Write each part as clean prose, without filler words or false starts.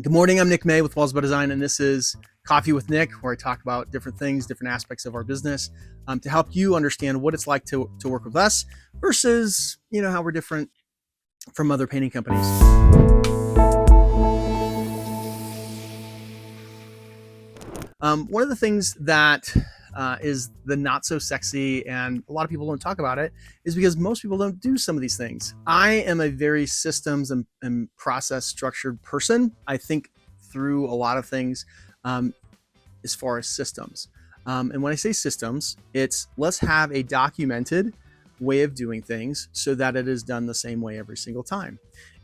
Good morning. I'm Nick May with Walls by Design, and this is Coffee with Nick, where I talk about different things, different aspects of our business, to help you understand what it's like to work with us versus how we're different from other painting companies. One of the things that is the not so sexy, and a lot of people don't talk about it, is because most people don't do some of these things. I am a very systems and process structured person. I think through a lot of things um, as far as systems. And when I say systems, it's let's have a documented way of doing things so that it is done the same way every single time.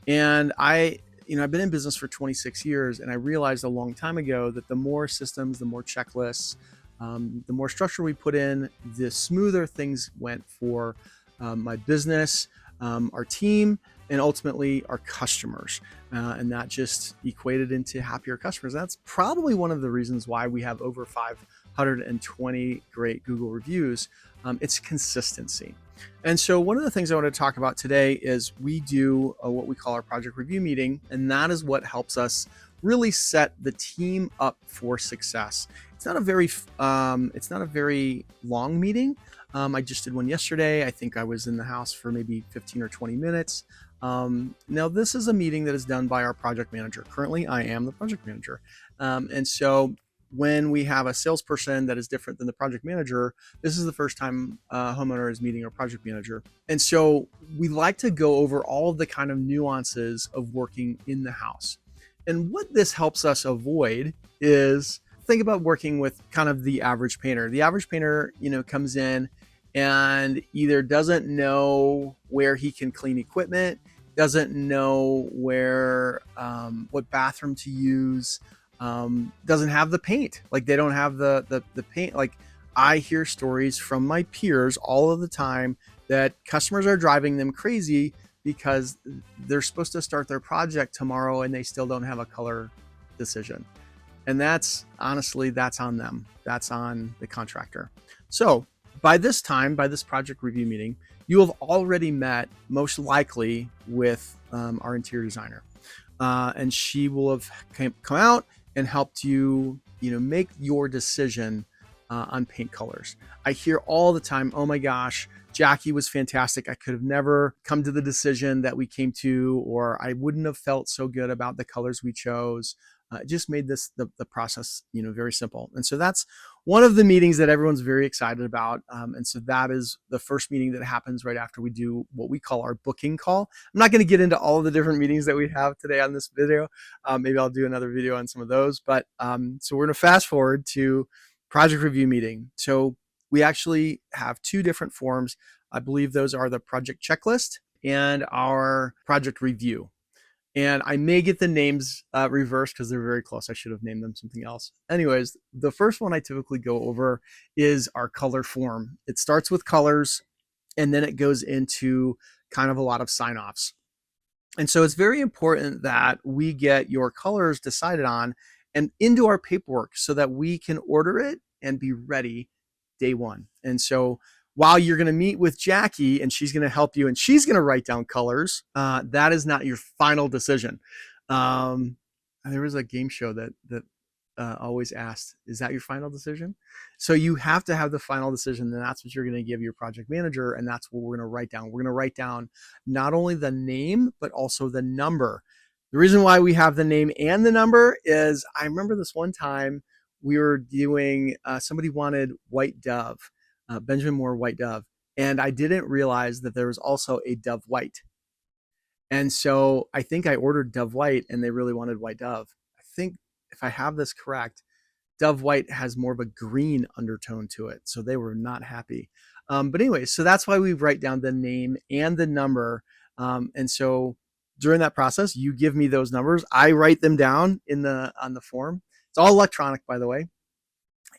And I've been in business for 26 years, and I realized a long time ago that the more systems, the more checklists, the more structure we put in, the smoother things went for my business, our team, and ultimately our customers. And that just equated into happier customers. That's probably one of the reasons why we have over 520 great Google reviews. It's consistency. And so one of the things I want to talk about today is we do what we call our project review meeting, and that is what helps us really set the team up for success. It's not a very long meeting. I just did one yesterday. I think I was in the house for maybe 15 or 20 minutes. Now, this is a meeting that is done by our project manager. Currently, I am the project manager. And so when we have a salesperson that is different than the project manager, this is the first time a homeowner is meeting our project manager. And so we like to go over all of the kind of nuances of working in the house. And what this helps us avoid is think about working with kind of the average painter. The average painter, comes in and either doesn't know where he can clean equipment, doesn't know what bathroom to use, doesn't have the paint. Like they don't have the paint. Like I hear stories from my peers all of the time that customers are driving them crazy because they're supposed to start their project tomorrow and they still don't have a color decision. And that's on them. That's on the contractor. So by this project review meeting, you have already met most likely with our interior designer. And she will have come out and helped you, make your decision on paint colors. I hear all the time, oh my gosh, Jackie was fantastic. I could have never come to the decision that we came to, or I wouldn't have felt so good about the colors we chose. It just made the process, very simple. And so that's one of the meetings that everyone's very excited about. And so that is the first meeting that happens right after we do what we call our booking call. I'm not going to get into all of the different meetings that we have today on this video. Maybe I'll do another video on some of those. But so we're going to fast forward to project review meeting. So we actually have two different forms. I believe those are the project checklist and our project review. And I may get the names reversed because they're very close. I should have named them something else. Anyways, the first one I typically go over is our color form. It starts with colors and then it goes into kind of a lot of sign-offs. And so it's very important that we get your colors decided on and into our paperwork so that we can order it and be ready day one. And so while you're going to meet with Jackie and she's going to help you and she's going to write down colors, that is not your final decision. There was a game show that always asked, is that your final decision? So you have to have the final decision, and that's what you're going to give your project manager, and that's what we're going to write down. We're going to write down not only the name, but also the number. The reason why we have the name and the number is I remember this one time we were doing, somebody wanted White Dove, Benjamin Moore White Dove. And I didn't realize that there was also a Dove White. And so I think I ordered Dove White and they really wanted White Dove. I think if I have this correct, Dove White has more of a green undertone to it. So they were not happy. But anyway, so that's why we write down the name and the number. And so during that process, you give me those numbers. I write them down on the form. It's all electronic, by the way.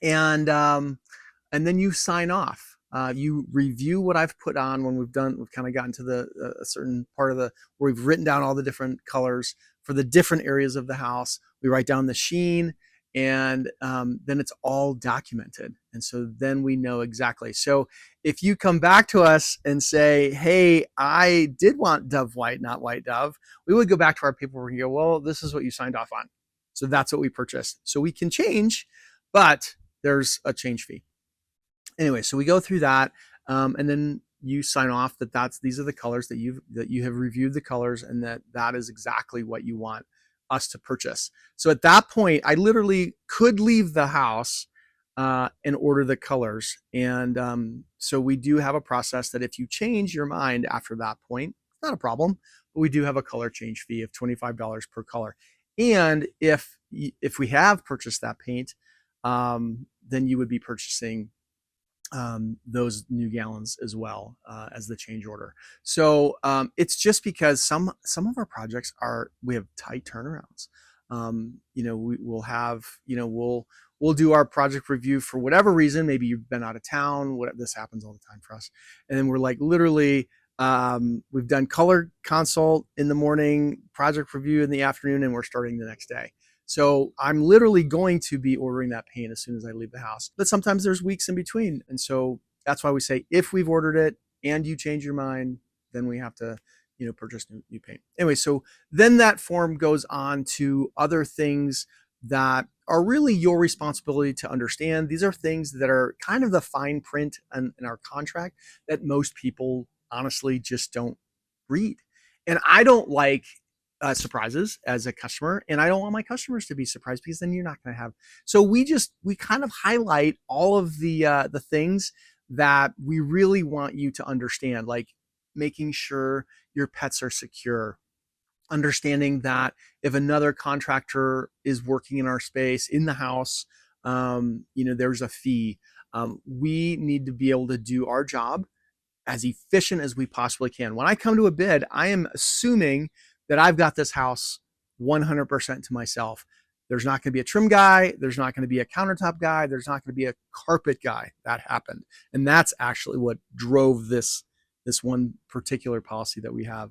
And then you sign off. You review what I've put on when we've kind of gotten to a certain part of where we've written down all the different colors for the different areas of the house. We write down the sheen, and then it's all documented. And so then we know exactly. So if you come back to us and say, hey, I did want Dove White, not White Dove, we would go back to our paperwork and go, well, this is what you signed off on. So that's what we purchased. So we can change, but there's a change fee. Anyway, so we go through that, and then you sign off that these are the colors that you have reviewed the colors, and that is exactly what you want us to purchase. So at that point, I literally could leave the house and order the colors, and so we do have a process that if you change your mind after that point, it's not a problem. But we do have a color change fee of $25 per color, and if we have purchased that paint, then you would be purchasing those new gallons as well as the change order. So it's just because some of our projects we have tight turnarounds. We'll have we'll do our project review for whatever reason. Maybe you've been out of town. What this happens all the time for us, and then we're like literally. We've done color consult in the morning, project review in the afternoon, and we're starting the next day. So I'm literally going to be ordering that paint as soon as I leave the house. But sometimes there's weeks in between. And so that's why we say if we've ordered it and you change your mind, then we have to, purchase new paint. Anyway, so then that form goes on to other things that are really your responsibility to understand. These are things that are kind of the fine print in our contract that most people honestly just don't read. And I don't like surprises as a customer, and I don't want my customers to be surprised because then you're not going to have. So we kind of highlight all of the things that we really want you to understand, like making sure your pets are secure, understanding that if another contractor is working in our space in the house, there's a fee. We need to be able to do our job as efficient as we possibly can. When I come to a bid, I am assuming that I've got this house 100% to myself. There's not going to be a trim guy. There's not going to be a countertop guy. There's not going to be a carpet guy. That happened. And that's actually what drove this one particular policy that we have.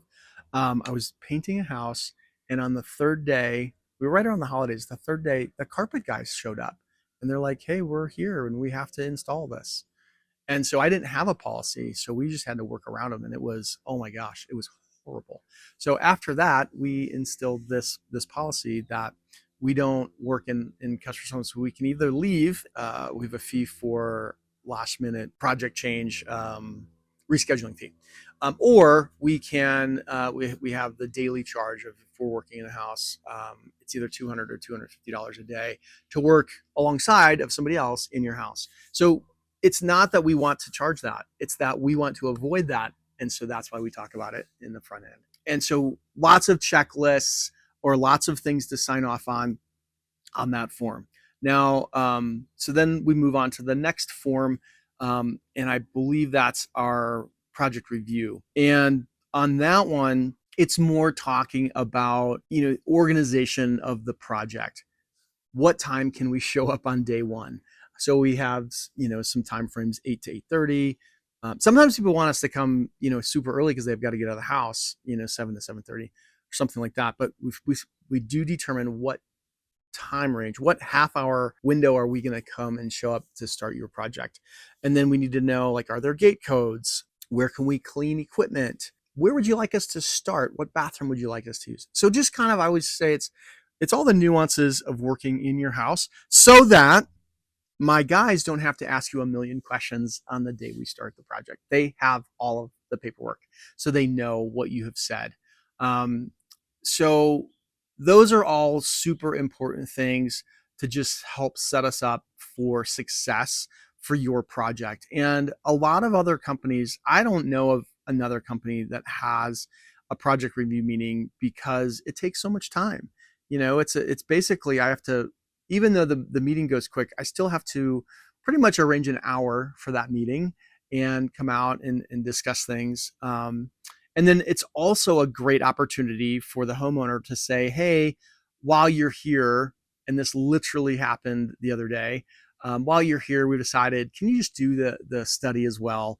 I was painting a house, and on the third day, we were right around the holidays. The third day, the carpet guys showed up, and they're like, "Hey, we're here, and we have to install this." And so I didn't have a policy, so we just had to work around them, and it was, oh my gosh, it was horrible. So after that, we instilled this policy that we don't work in customer homes. So we can either leave, we have a fee for last minute project change, rescheduling fee, or we can we have the daily charge of if we're working in a house, it's either $200 or $250 a day to work alongside of somebody else in your house. So it's not that we want to charge that, it's that we want to avoid that. And so that's why we talk about it in the front end. And so lots of checklists or lots of things to sign off on that form. Now, so then we move on to the next form, and I believe that's our project review. And on that one, it's more talking about, organization of the project. What time can we show up on day one? So we have, some time frames, 8 to 8:30. Sometimes people want us to come, super early because they've got to get out of the house, 7 to 7:30 or something like that. But we do determine what time range, what half hour window are we going to come and show up to start your project. And then we need to know, like, are there gate codes? Where can we clean equipment? Where would you like us to start? What bathroom would you like us to use? So just kind of, I always say it's all the nuances of working in your house so that my guys don't have to ask you a million questions on the day we start the project. They have all of the paperwork, so they know what you have said. So those are all super important things to just help set us up for success for your project. And a lot of other companies, I don't know of another company that has a project review meeting because it takes so much time. It's basically, I have to, even though the meeting goes quick, I still have to pretty much arrange an hour for that meeting and come out and discuss things. And then it's also a great opportunity for the homeowner to say, hey, while you're here, and this literally happened the other day, while you're here, we decided, can you just do the study as well?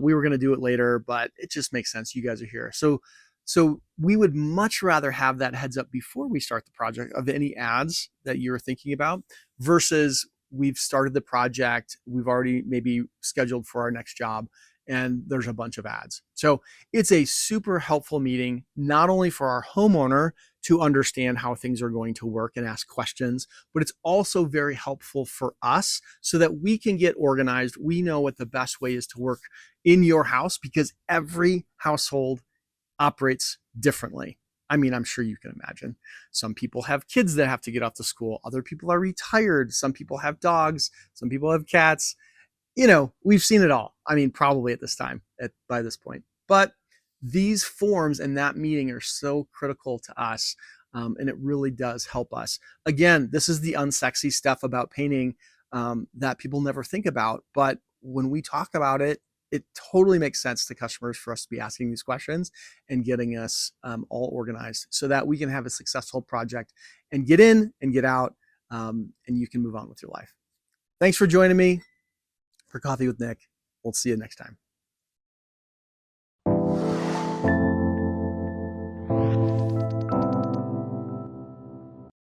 We were going to do it later, but it just makes sense. You guys are here. So we would much rather have that heads up before we start the project of any ads that you're thinking about versus we've started the project, we've already maybe scheduled for our next job, and there's a bunch of ads. So it's a super helpful meeting, not only for our homeowner to understand how things are going to work and ask questions, but it's also very helpful for us so that we can get organized. We know what the best way is to work in your house because every household operates differently. I mean, I'm sure you can imagine. Some people have kids that have to get off to school. Other people are retired. Some people have dogs. Some people have cats. We've seen it all. I mean, probably at this time, by this point. But these forms and that meeting are so critical to us, and it really does help us. Again, this is the unsexy stuff about painting that people never think about. But when we talk about it, it totally makes sense to customers for us to be asking these questions and getting us all organized so that we can have a successful project and get in and get out, and you can move on with your life. Thanks for joining me for Coffee with Nick. We'll see you next time.